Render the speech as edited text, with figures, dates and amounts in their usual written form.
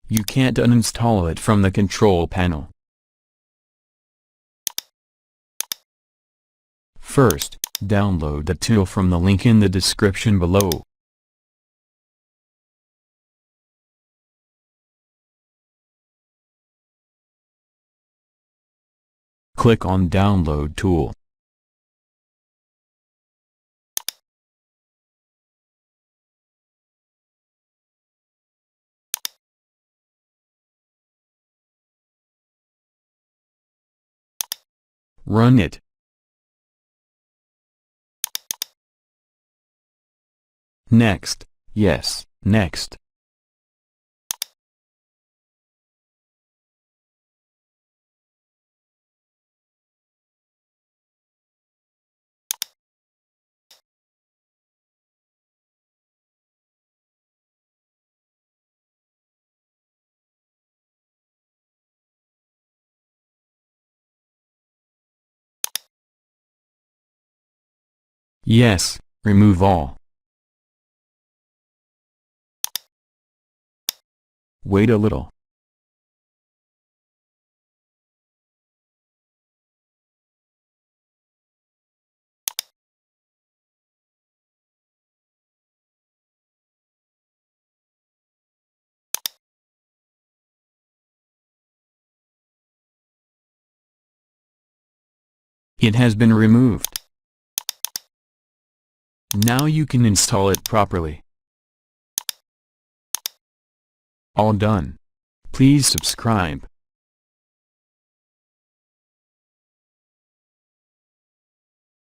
You can't uninstall it from the control panel. First, download the tool from the link in the description below. Click on Download tool. Run it. Next, yes, next. Yes, remove all. Wait a little. It has been removed. Now you can install it properly. All done. Please subscribe.